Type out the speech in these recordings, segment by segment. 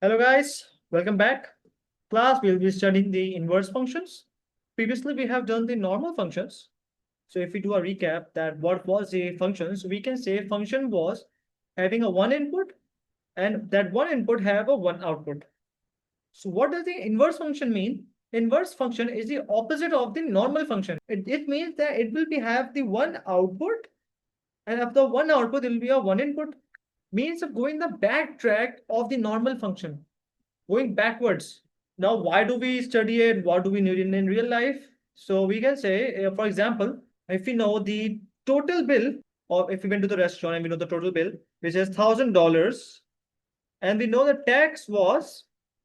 Hello guys, welcome back. Class, we'll be studying the inverse functions. Previously, we have done the normal functions. So if we do a recap that what was a function, so we can say function was having a one input and that one input have a one output. So what does the inverse function mean? Inverse function is the opposite of the normal function. It means that it will be have the one output and after one output, there will be a one input. Means of going the backtrack of the normal function, going backwards. Now, why do we study it? What do we need in real life? So we can say, for example, if we know the total bill, or if we went to the restaurant and we know the total bill, which is $1,000, and we know the tax was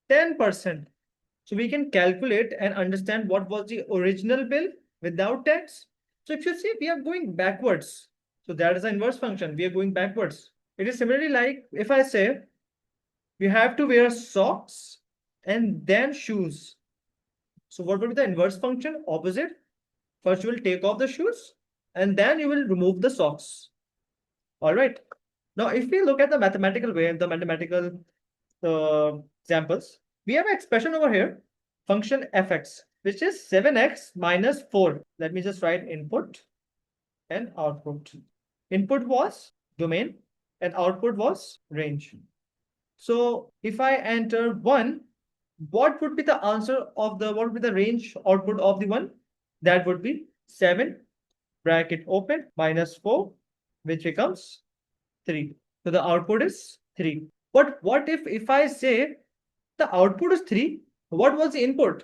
10%. So we can calculate and understand what was the original bill without tax. So if you see, we are going backwards. So that is the inverse function. We are going backwards. It is similarly like if I say you have to wear socks and then shoes. So what would be the inverse function? Opposite. First you will take off the shoes and then you will remove the socks. All right. Now, if we look at the mathematical way, the mathematical examples, we have an expression over here, function fx, which is 7x minus 4. Let me just write input and output. Input was domain and output was range. So if I enter 1, what would be the answer of the, what would be the range output of the 1? That would be 7, bracket open, minus 4, which becomes 3. So the output is 3. But what if I say the output is 3, what was the input?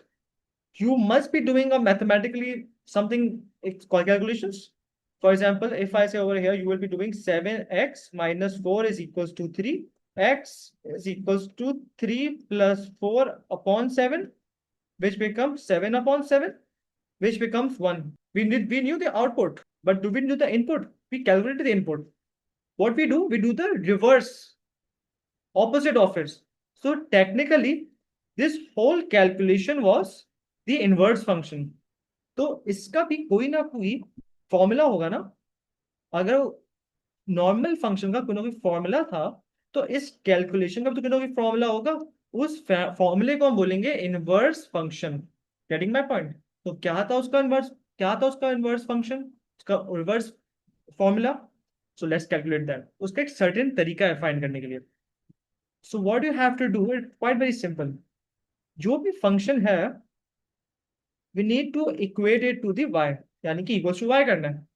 You must be doing a mathematically something calculations. For example, if I say over here, you will be doing 7x minus 4 is equals to 3. X is equals to 3 plus 4 upon 7, which becomes 7 upon 7, which becomes 1. We knew the output, but do we know the input? We calculated the input. What we do the reverse, opposite of it. So technically, this whole calculation was the inverse function. तो इसका भी कोई ना कोई formula होगा ना. अगर normal function का कोई ना कोई फॉर्मूला था तो इस कैलकुलेशन का भी तो कोई ना कोई फॉर्मूला होगा. उस फॉर्मूले को हम बोलेंगे inverse function. Getting my point. तो क्या था उसका इनवर्स फंक्शन, उसका reverse formula. So let's calculate that. उसका एक सर्टेन तरीका है फाइंड करने के लिए. So what you have to do it quite very simple. जो भी फंक्शन है we need to equate it to the y, यानी कि इक्वल टू y करना है.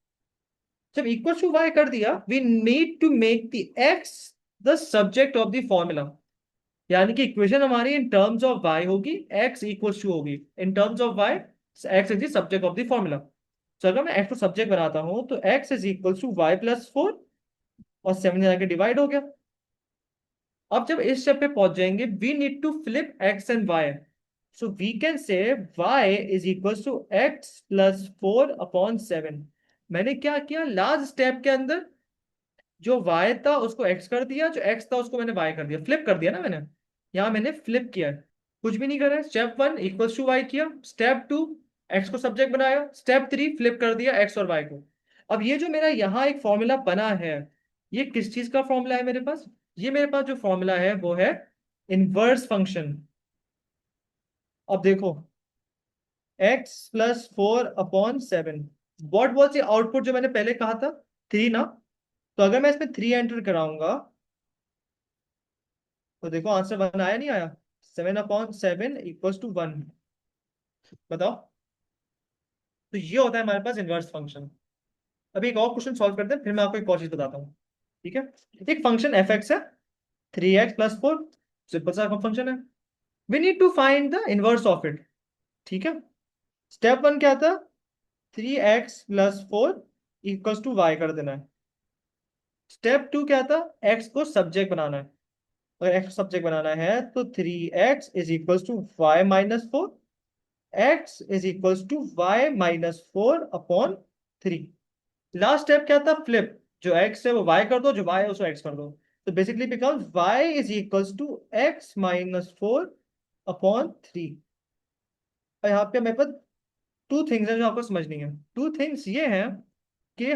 जब इक्वल टू y कर दिया, we need to make the x the subject of the formula. यानी कि इक्वेशन हमारी इन टर्म्स ऑफ y होगी, x इक्वल्स टू होगी in terms of y, x is the subject of the formula. तो अगर मैं x को subject बनाता हूं तो x is equals to y plus 4 और 7 जाके डिवाइड हो गया. अब जब इस स्टेप पे पहुंच जाएंगे, we need to flip x and y. So we can say y is equals to x plus 4 upon 7. मैंने क्या किया लास्ट स्टेप के अंदर, जो y था उसको x कर दिया, जो x था उसको मैंने y कर दिया, फ्लिप कर दिया ना मैंने. यहां मैंने फ्लिप किया, कुछ भी नहीं कर रहा है. स्टेप 1 इक्वल्स टू y किया, स्टेप 2 x को सब्जेक्ट बनाया, स्टेप 3 फ्लिप कर दिया x और y को. अब ये जो मेरा यहाँ एक फॉर्मूला बना है, ये किस चीज का फॉर्मूला है मेरे पास? ये मेरे पास जो फॉर्मूला है वो है इनवर्स फंक्शन. अब देखो x plus 4 upon 7, what was the output जो मैंने पहले कहा था? 3 ना. तो अगर मैं इसमें 3 एंटर कराऊंगा तो देखो आंसर 1 आया नहीं आया? 7/7 इक्वल्स टू 1. बताओ. तो ये होता है हमारे पास इनवर्स फंक्शन. अभी एक और क्वेश्चन सॉल्व करते हैं, फिर मैं आपको एक और चीज बताता हूँ. ठीक है. एक फंक्शन एफ एक्स है, 3x प्लस 4. सिंपल सा फंक्शन है. We need to find the inverse of it. ठीक है. स्टेप 1 क्या था? 3x plus 4 equals to y कर देना है. स्टेप 2 क्या था? x को सब्जेक्ट बनाना है. अगर x को सब्जेक्ट बनाना है तो 3x is equals to y minus 4, x is equals to y minus 4 upon 3. Last step क्या था? फ्लिप. जो x है वो y कर दो, जो y है उसको x कर दो. तो basically becomes y is equals to x minus 4 upon 3. और यहाँ पे मेरे पास टू थिंग्स है जो आपको समझनी है. टू थिंग्स ये हैं कि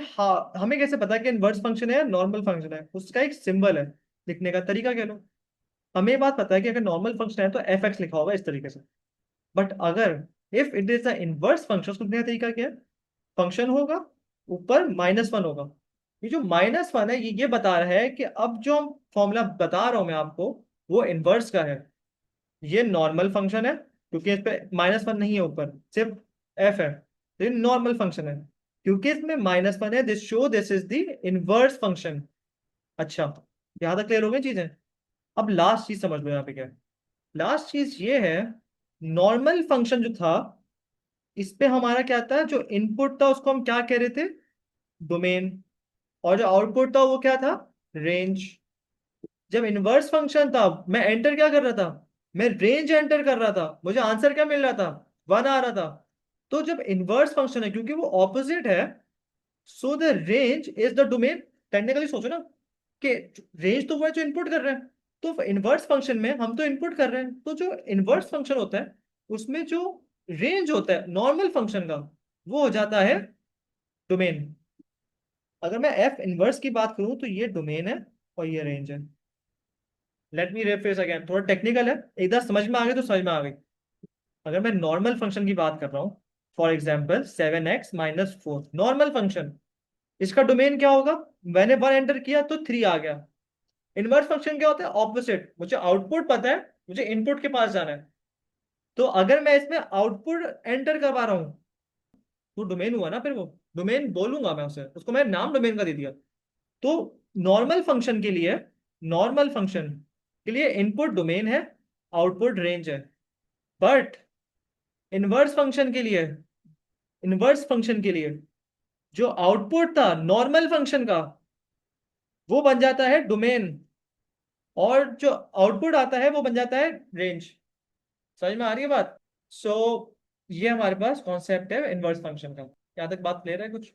हमें कैसे पता कि इनवर्स फंक्शन है या नॉर्मल फंक्शन है? उसका एक सिंबल है, लिखने का तरीका कह लो. हमें ये बात पता है कि अगर नॉर्मल फंक्शन है तो एफ एक्स लिखा होगा इस तरीके से, बट अगर if it is the inverse function, उसको लिखने का तरीका क्या है? फंक्शन होगा, ऊपर -1 होगा। ये जो -1 है ये बता रहा है कि अब जो फॉर्मूला बता रहा हूं मैं आपको वो इनवर्स का है। ये नॉर्मल फंक्शन है क्योंकि इस पे -1 नहीं है, ऊपर सिर्फ एफ है, तो ये नॉर्मल फंक्शन है। क्योंकि इसमें -1 है, this show this is the inverse function. अच्छा, यहां तक क्लियर हो गई चीजें? अब लास्ट चीज समझ लो यहाँ पे क्या है। लास्ट चीज ये है, नॉर्मल फंक्शन जो था इस पे हमारा क्या था, जो इनपुट था उसको हम क्या कह रहे थे? डोमेन। और जो आउटपुट था वो क्या था? रेंज। जब इनवर्स फंक्शन था मैं एंटर क्या कर रहा था? मैं रेंज एंटर कर रहा था, मुझे आंसर क्या मिल रहा था? 1 आ रहा था। तो जब इनवर्स फंक्शन है क्योंकि वो ऑपोजिट है, so the range is the domain. Technically सोचो ना कि रेंज तो वो है जो इनपुट कर रहे हैं, तो इनवर्स फंक्शन में हम तो इनपुट कर रहे हैं, तो जो इनवर्स फंक्शन होता है उसमें जो रेंज होता है नॉर्मल फंक्शन का, वो हो जाता है डोमेन। अगर मैं एफ इनवर्स की बात करूं तो ये डोमेन है और ये रेंज है। लेट मी रिफ्रेश अगेन, थोड़ा टेक्निकल है, एक बार समझ में आ गई तो समझ में आ गई। अगर मैं नॉर्मल फंक्शन की बात कर रहा हूँ, for example 7x - 4, normal function, इसका डोमेन क्या होगा? मैंने 1 एंटर किया तो 3 आ गया। इनवर्स फंक्शन क्या होता है? ऑपोजिट, मुझे आउटपुट पता है, मुझे इनपुट के पास जाना है। तो अगर मैं इसमें आउटपुट एंटर करवा रहा हूँ तो डोमेन हुआ ना, फिर वो डोमेन बोलूंगा मैं उसे, उसको मैंने नाम डोमेन का दे दिया। तो नॉर्मल फंक्शन के लिए, नॉर्मल फंक्शन के लिए इनपुट डोमेन है, आउटपुट रेंज है। बट इनवर्स फंक्शन के लिए, इनवर्स फंक्शन के लिए जो आउटपुट था नॉर्मल फंक्शन का वो बन जाता है डोमेन, और जो आउटपुट आता है वो बन जाता है रेंज। समझ में आ रही है बात? सो ये हमारे पास कॉन्सेप्ट है इनवर्स फंक्शन का। यहाँ तक बात क्लियर है कुछ?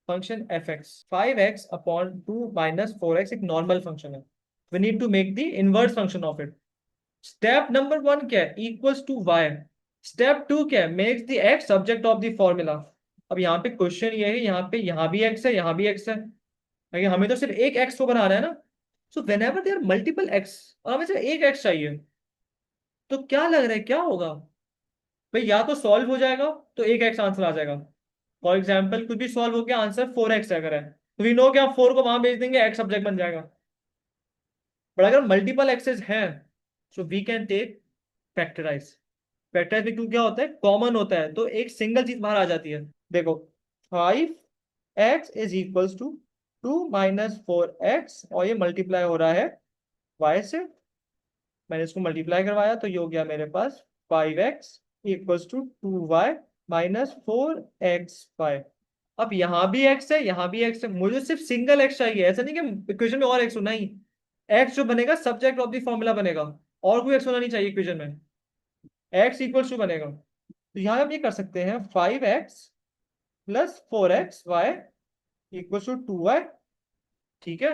Function f x 5x/2 - 4x एक नॉर्मल फंक्शन है। We need to make the inverse function of it. Step number 1 क्या है? Equals to Y. स्टेप 2 क्या है? Makes the x subject of the formula. अब यहाँ पे क्वेश्चन ये है, यहाँ भी एक्स है, यहाँ भी एक्स है, लेकिन हमें तो सिर्फ एक एक्स को बनाना है ना। So when ever there multiple x और हमें सिर्फ एक एक्स चाहिए, तो क्या लग रहा है क्या होगा? भाई या तो सॉल्व हो जाएगा तो एक एक्स आंसर आ जाएगा। फॉर एग्जाम्पल कुछ भी सॉल्व हो गया, आंसर 4x अगर है तो वी नो कि आप 4 को वहां भेज देंगे, एक्स सब्जेक्ट बन जाएगा। बट अगर मल्टीपल एक्सेस हैं so we can take factorize. Factorize में क्यों, क्या होता है? कॉमन होता है तो एक सिंगल चीज बाहर आ जाती है। देखो 5x = 2 - 4x और ये मल्टीप्लाई हो रहा है y से। मैंने इसको मल्टीप्लाई करवाया तो ये हो गया मेरे पास 5x = 2y - 4x5। अब यहाँ भी x है, यहाँ भी x है, मुझे सिर्फ सिंगल x चाहिए। ऐसा नहीं कि इक्वेशन में और x हो, नहीं। x जो बनेगा सब्जेक्ट ऑफ द फॉर्मूला बनेगा, और कोई x होना नहीं चाहिए इक्वेशन में। x = बनेगा, तो यहाँ हम ये कर सकते हैं 5x + 4xy = 2y। ठीक है।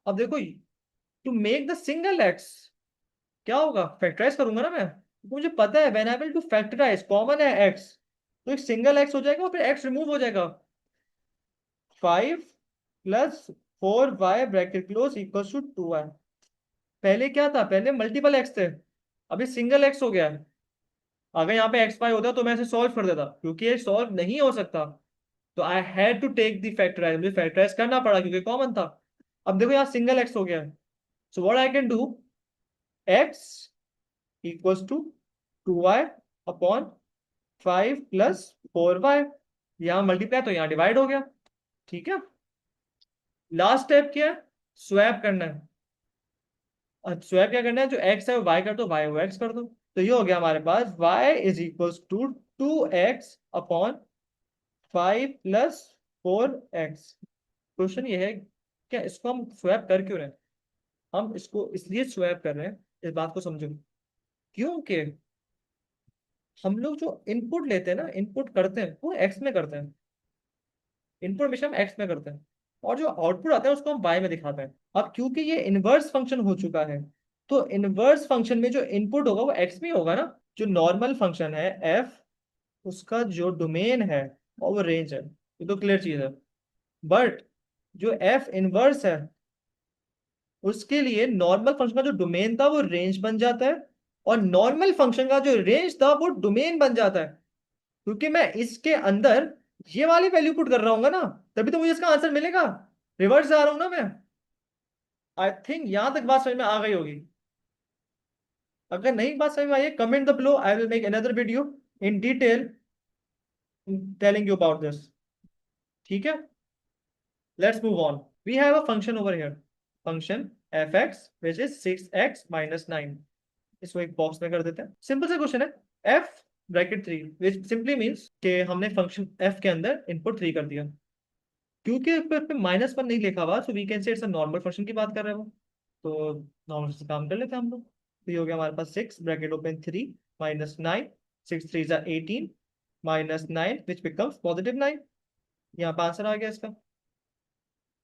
अब देखो, to make the single x क्या होगा? फैक्टराइज करूंगा ना मैं, तो मुझे पता है when I will to factorize, common है x, तो एक सिंगल x हो जाएगा और फिर x रिमूव हो जाएगा। 5 + 4y (2y) पहले क्या था? पहले मल्टीपल x थे, अभी सिंगल x हो गया है। अगर यहाँ पे x5 होता तो मैं इसे सॉल्व कर देता, क्योंकि ये सॉल्व नहीं हो सकता तो I had to take the factorize, मुझे फैक्टराइज करना पड़ा क्योंकि कॉमन था। अब देखो यहाँ सिंगल x हो गया, so what I can do, x = 2y/5 + 4y, यहाँ मल्टीप्लाई तो यहाँ डिवाइड हो गया। ठीक है। लास्ट स्टेप क्या है? स्वैप करना है। स्वैप क्या करना है? जो x है वो y कर दो, y वो x कर दो, तो ये हो गया हमारे पास y = 2x/5 + 4x। क्वेश्चन ये है, क्या इसको हम स्वैप कर क्यों रहे हैं? हम इसको इसलिए स्वैप कर रहे हैं, इस बात को समझो, क्योंकि हम लोग जो इनपुट लेते हैं ना, इनपुट करते हैं वो एक्स में करते हैं, इनपुट हमेशा हम एक्स में करते हैं, और जो आउटपुट आता है उसको हम वाई में दिखाते हैं। अब क्योंकि ये इनवर्स फंक्शन हो चुका है, तो इनवर्स फंक्शन में जो इनपुट होगा वो एक्स में ही होगा ना। जो नॉर्मल फंक्शन है एफ, उसका जो डोमेन है और वो रेंज है, ये तो क्लियर चीज है। बट जो एफ इनवर्स है उसके लिए नॉर्मल फंक्शन का जो डोमेन था वो रेंज बन जाता है, और नॉर्मल फंक्शन का जो रेंज था वो डोमेन बन जाता है। क्योंकि मैं इसके अंदर ये वाली वैल्यू पुट कर रहा हूँ ना, तभी तो मुझे इसका आंसर मिलेगा। रिवर्स जा रहा हूं ना मैं। आई थिंक यहां तक बात समझ में आ गई होगी। अगर नहीं बात समझ में आई है, comment the below, I will make another video in detail telling you about this. ठीक है, let's move on. We have a function over here, function fx which is 6x minus 9। इसको एक बॉक्स में कर देते हैं। सिंपल सा question है, f ब्रैकेट 3 विच सिंपली मीन्स कि हमने फंक्शन f के अंदर इनपुट 3 कर दिया। क्योंकि पे -1 नहीं लिखा हुआ, so we can say it's a normal function की बात कर रहे हैं वो। तो नॉर्मल से काम कर लेते हैं हम लोग। तो ये हो गया हमारे पास 6 bracket open 3 minus 9, 6 3 18 minus 9 which becomes positive 9। यहाँ पे आंसर आ गया इसका।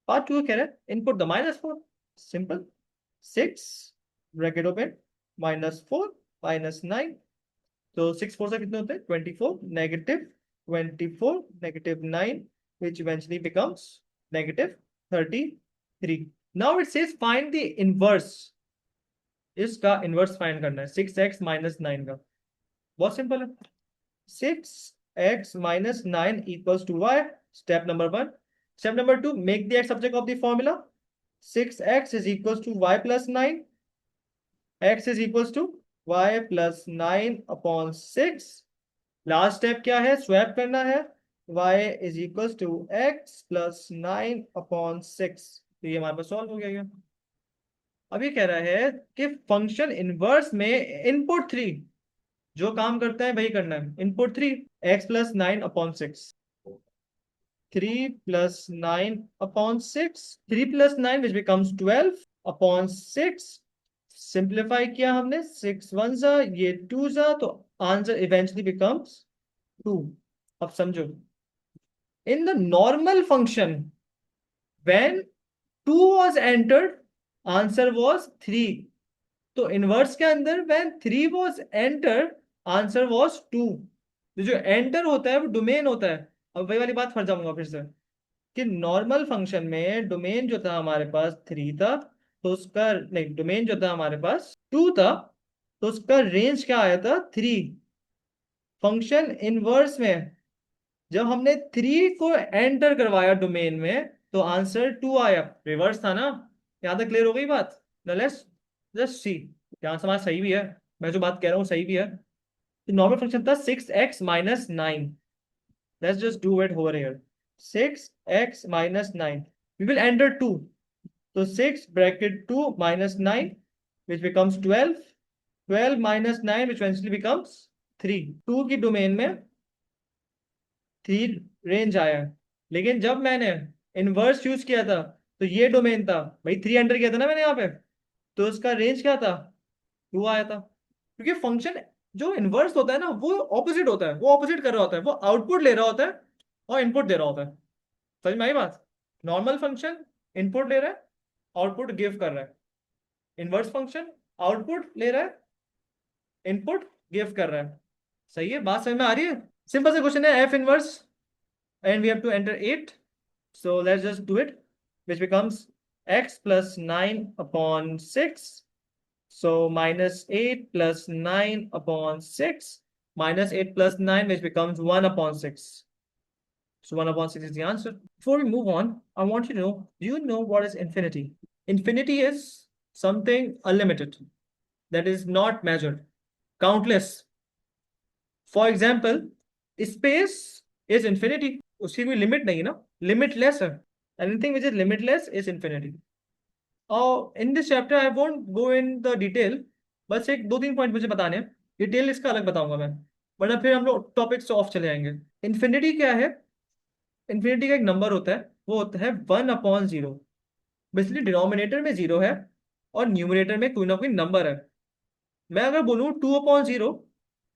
पार्ट 2 कह रहे हैं input the -4। Simple, 6 bracket open -4 -9। तो 6 4 से कितने होते हैं 24, negative 24 negative 9 which eventually becomes negative 33। now it says find the inverse। इसका इनवर्स फाइंड करना है 6x माइनस 9 का। बहुत सिंपल है, 6x minus 9 equals to y। Step number 1। Step number 2, make the x subject of the formula. 6x is equals to y plus 9, x is equals to y plus 9 upon 6। Last step क्या है, swap करना है, y is equals to x plus 9 upon 6। तो ये हमारे पास solve हो गया। अब ये कह रहा है कि फंक्शन इनवर्स में इनपुट 3 जो काम करता है वही करना है। Input 3 x plus 9 upon 6, 3 plus 9 upon 6, 3 plus 9 which becomes 12 upon 6। Simplify किया हमने, 6 1 जा, ये 2 जा, तो आंसर इवेंचुअली बिकम्स 2। अब समझो, in the normal function when 2 was entered answer was 3। तो इनवर्स के अंदर when 3 was entered answer was 2। तो जो एंटर होता है वो डोमेन होता है। अब वही वाली बात फर जाऊंगा फिर से, कि नॉर्मल फंक्शन में डोमेन जो था हमारे पास 3 था, तो उसका नहीं, डोमेन जो था हमारे पास 2 था, तो उसका रेंज क्या आया था 3। फंक्शन इनवर्स में जब हमने 3 को एंटर करवाया डोमेन में, तो आंसर 2 आया। रिवर्स था ना। यहां तक क्लियर हो गई बात। लेट्स जस्ट सी, यहां से हमारा सही भी है, मैं जो बात कह रहा हूँ सही भी है। नॉर्मल फंक्शन था 6x minus 9। Let's just do it over here. 6x minus 9, we will enter 2। तो 6 bracket 2 minus 9 which becomes 12, 12 minus 9 which eventually becomes 3। 2 की डोमेन में 3 रेंज आया है। लेकिन जब मैंने इनवर्स यूज किया था, तो ये डोमेन था भाई, 3 एंटर किया था ना मैंने यहाँ पे, तो उसका रेंज क्या था 2 आया था। क्योंकि फंक्शन जो इनवर्स होता है ना, वो ऑपोजिट होता है, वो ऑपोजिट कर रहा होता है, वो आउटपुट ले रहा होता है और इनपुट दे रहा होता है। समझ में आई बात। नॉर्मल फंक्शन इनपुट ले रहा है, आउटपुट गिव कर रहा है। इनवर्स फंक्शन आउटपुट ले रहा है, इनपुट गिव कर रहा है। सही है, बात समझ में आ रही है। सिंपल सा क्वेश्चन है, f inverse and we have to enter 8। So let's just do it, which becomes x plus 9 upon 6. So minus 8 plus 9 upon 6, minus 8 plus 9, which becomes 1 upon 6. So 1 upon 6 is the answer. Before we move on, I want you to know, do you know what is infinity? Infinity is something unlimited, that is not measured, countless. For example, space is infinity. उसकी कोई limit नहीं है ना, limitless है। Anything which is limitless is infinity. और in this chapter I won't go in the detail, बस एक 2 3 point मुझे बताने हैं। डिटेल इसका अलग बताऊंगा मैं, वरना फिर हम लोग टॉपिक से ऑफ चले जाएंगे। इन्फिनिटी क्या है? इन्फिनिटी का एक नंबर होता है, वो होता है 1/0। बेसिकली डिनोमिनेटर में 0 है और न्यूमरेटर में कोई ना कोई नंबर है। मैं अगर बोलूँ 2/0,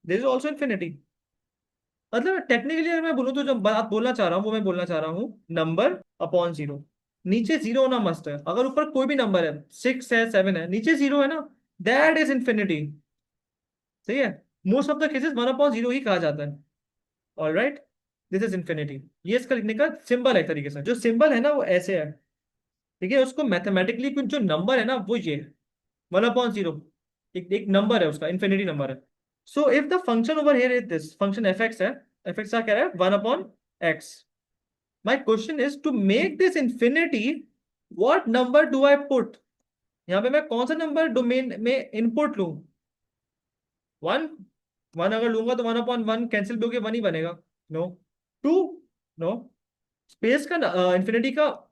दिस इज ऑल्सो इन्फिनिटी। मतलब टेक्निकली अगर मैं बोलूँ तो जो बात बोलना चाह रहा हूँ वो मैं बोलना चाह रहा हूँ नंबर अपॉन 0। नीचे 0 होना मस्ट है। अगर ऊपर कोई भी नंबर है, 6 है 7 है, नीचे 0 है ना, दैट इज इन्फिनिटी। सही है, मोस्ट ऑफ द केसेस 1/0 ही कहा जाता है। All right, this is infinity. ये इसका लिखने का सिंबल है। एक तरीके से जो सिंबल है ना वो ऐसे है, ठीक है, उसको मैथमेटिकली कुछ जो नंबर है ना वो ये 1/0, एक नंबर है उसका, इन्फिनिटी नंबर है. So if the function over here is this function f x है, एफ एक्स क्या कह रहा है 1/x. My question is to make this infinity what number do I put. यहाँ पे मैं कौन सा नंबर डोमेन में इनपुट लूं. 1. 1 अगर लूंगा तो 1/1 कैंसिल भी होके 1 ही बनेगा. नो. 2. नो. स्पेस का इन्फिनिटी का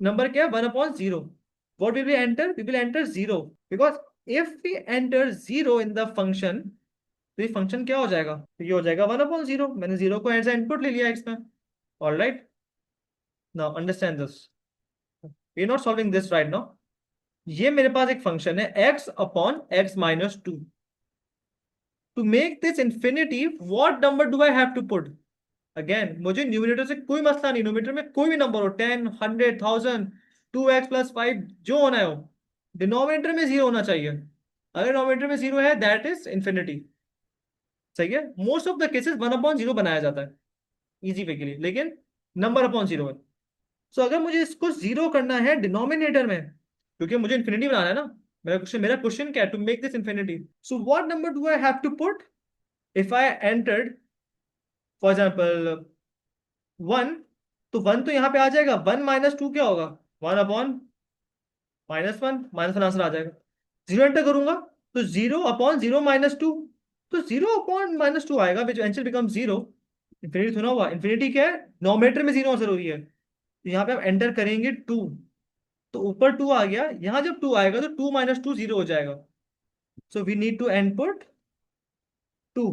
नंबर क्या है 1/0. what will we enter? We will enter 0, because if we enter 0 in the function, तो ये फंक्शन क्या हो जाएगा, तो ये हो जाएगा 1/0. मैंने 0 को एज इनपुट ले लिया इसमें. All right, now understand this. We are not solving this right now. ये मेरे पास एक फंक्शन है x/x-2. To make this infinity what number do I have to put. Again मुझे न्यूमिनेटर से कोई मसला नहीं, न्यूमिनेटर में कोई भी नंबर हो 10, 100, 1000, 2x+5 जो होना हो, डिनोमिनेटर में 0 होना चाहिए. अगर डिनोमिनेटर में 0 है दैट इज इंफिनिटी. सही है, मोस्ट ऑफ द केसेस 1/0 बनाया जाता है इजी वे के लिए, लेकिन नंबर अपॉन 0 है. सो अगर मुझे इसको 0 करना है डिनोमिनेटर में, क्योंकि मुझे इंफिनिटी बनाना है ना, मेरा क्वेश्चन क्या है, to make this infinity. So what number do I have to put. If I entered for example 1, तो 1 तो यहाँ पे आ जाएगा. 1 - 2 क्या होगा, 1/-1, -1 आंसर आ जाएगा. 0 एंटर करूंगा तो 0/0 - 2, तो 0/-2 आएगा विच एंसर बिकम 0. इंफिनिटी सुना हुआ, इंफिनिटी क्या है, नोमेटर में 0 जरूरी है. तो यहाँ पे आप एंटर करेंगे 2, तो ऊपर 2 आ गया. यहाँ जब 2 आएगा तो 2 - 2 0 हो जाएगा. So we need to input 2,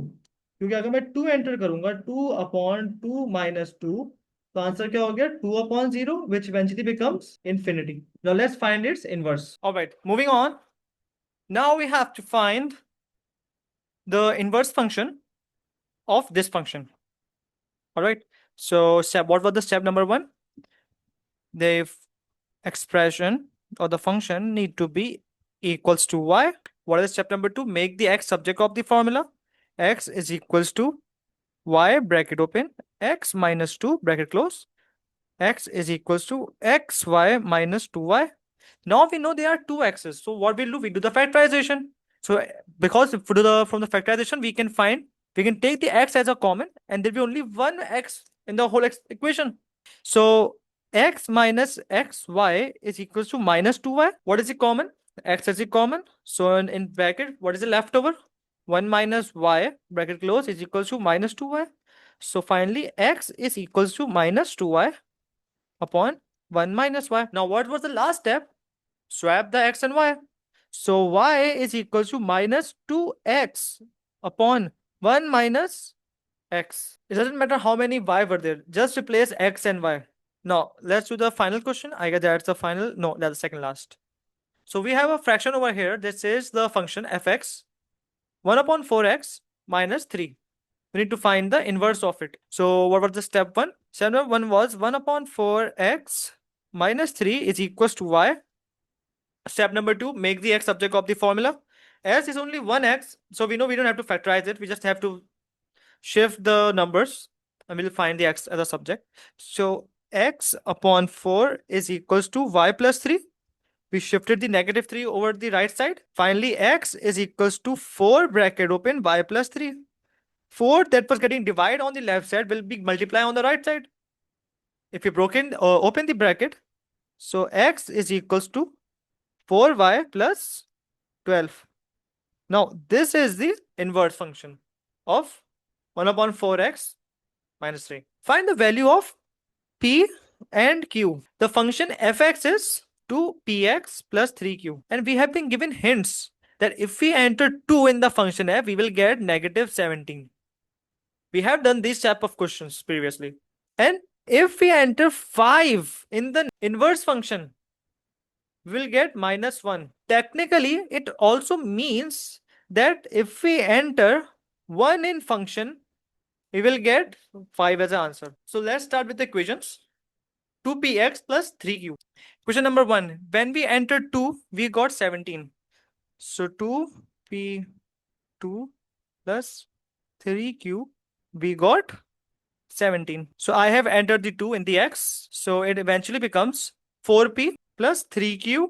क्योंकि अगर मैं 2 एंटर करूंगा 2/2 - 2, तो आंसर क्या हो गया 2/0, which eventually becomes infinity. Now let's find its inverse. All right, moving on. Now we have to find the inverse function of this function. All right. So what was the step number 1? The expression or the function need to be equals to y. What is step number 2? Make the x subject of the formula. X is equals to y bracket open x minus 2 bracket close. X is equals to xy minus 2y. Now we know there are two x's. So what we'll do, we do the factorization. So because from the factorization we can take the x as a common, and there will be only one x in the whole equation. So x minus xy is equals to minus 2y. What is the common? X is the common. So in bracket, what is the leftover? 1 minus y bracket close is equals to minus 2y. So finally x is equals to minus 2y upon 1 minus y. Now what was the last step? Swap the x and y. So y is equals to minus 2x upon 1 minus x. It doesn't matter how many y were there, just replace x and y. Now let's do the final question. I guess that's the final. No, that's the second last. So we have a fraction over here that says the function fx 1/4x minus 3. We need to find the inverse of it. So what was the step 1? Step number 1 was 1/4x minus 3 is equals to y. Step number 2, make the x subject of the formula. S is only 1x, so we know we don't have to factorize it. We just have to shift the numbers and we'll find the x as a subject. So x/4 is equals to y plus 3. We shifted the -3 over the right side. Finally, x is equals to 4 bracket open y plus 3. 4 that was getting divided on the left side will be multiply on the right side. If you open the bracket, so x is equals to 4y plus 12. Now this is the inverse function of 1/4x minus 3. Find the value of p and q. The function fx is 2px plus 3q, and we have been given hints that if we enter 2 in the function f, we will get -17. We have done these type of questions previously. And if we enter 5 in the inverse function, we will get -1. Technically, it also means that if we enter 1 in function, we will get 5 as an answer. So let's start with the equations. 2px plus 3q. Question number 1. When we entered 2, we got 17. So 2p2 plus 3q, we got 17. So I have entered the 2 in the x. So it eventually becomes 4p plus 3q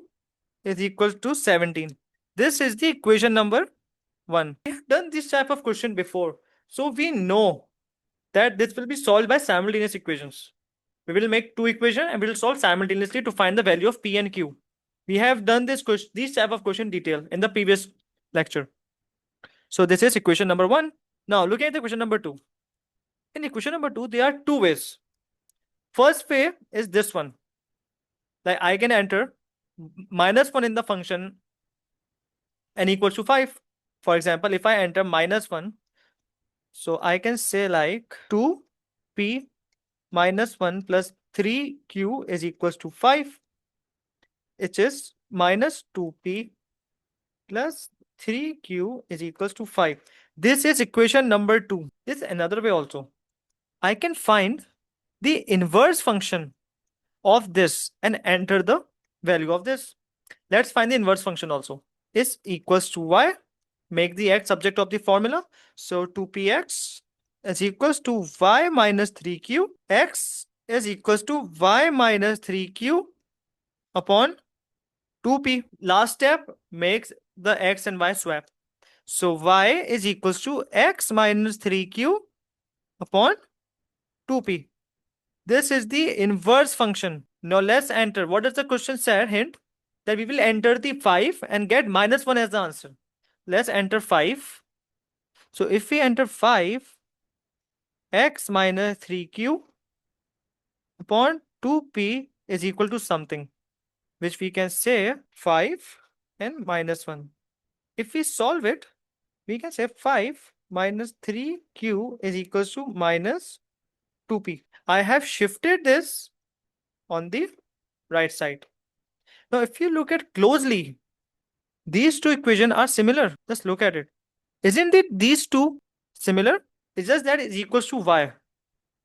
is equal to 17. This is the equation number 1. We have done this type of question before, so we know that this will be solved by simultaneous equations. We will make two equations and we will solve simultaneously to find the value of p and q. We have done this type of question detail in the previous lecture. So this is equation number 1. Now look at the equation number 2. In equation number 2, there are two ways. First way is this one. Like I can enter -1 in the function n equals to 5. For example, if I enter -1, so I can say like 2p -1 plus 3q is equals to 5, which is minus 2p plus 3q is equals to 5. This is equation number 2. This is another way also. I can find the inverse function of this and enter the value of this. Let's find the inverse function also. Is equals to y. Make the x subject of the formula. So 2px is equals to y minus 3q. X is equals to y minus 3q upon 2p. Last step makes the x and y swap. So y is equals to x minus 3q upon 2p. This is the inverse function. Now let's enter. What does the question say? Hint that we will enter the 5 and get -1 as the answer. Let's enter 5. So if we enter 5, x minus 3q upon 2p is equal to something, which we can say 5 and -1. If we solve it, we can say 5 minus 3q is equals to minus 2p. I have shifted this on the right side. Now, if you look at closely, these two equations are similar. Just look at it. Isn't it these two similar? It's just that it's equals to y.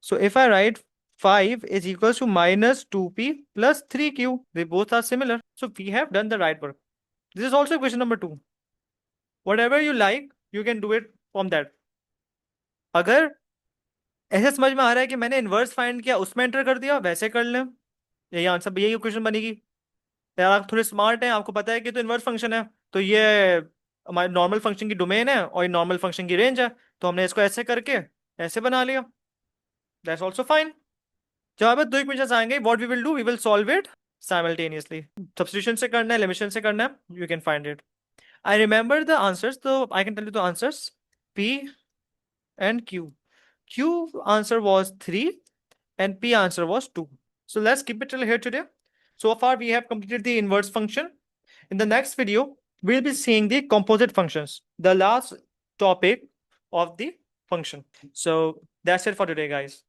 So if I write 5 is equals to minus 2p plus 3q, they both are similar. So we have done the right work. This is also equation number 2. Whatever you like, you can do it from that. अगर ऐसे समझ में आ रहा है कि मैंने inverse find किया उसमें एंटर कर दिया, वैसे कर लें, यही आंसर, यही इक्वेशन बनेगी। यार आप थोड़े स्मार्ट हैं, आपको पता है कि तो इनवर्स फंक्शन है, तो ये हमारे नॉर्मल फंक्शन की डोमेन है और ये नॉर्मल फंक्शन की रेंज है, तो हमने इसको ऐसे करके ऐसे बना लिया। That's also fine. जब हमें दो इक्वेशंस आएंगे, what we will do, we will solve it simultaneously. Substitution से करना है, एलिमिनेशन से करना है, you can find it. I remember the answers, so I can tell you the answers. P and Q. Q answer was 3 and P answer was 2. So let's keep it till here today. So far we have completed the inverse function. In the next video, we'll be seeing the composite functions, the last topic of the function. So that's it for today, guys.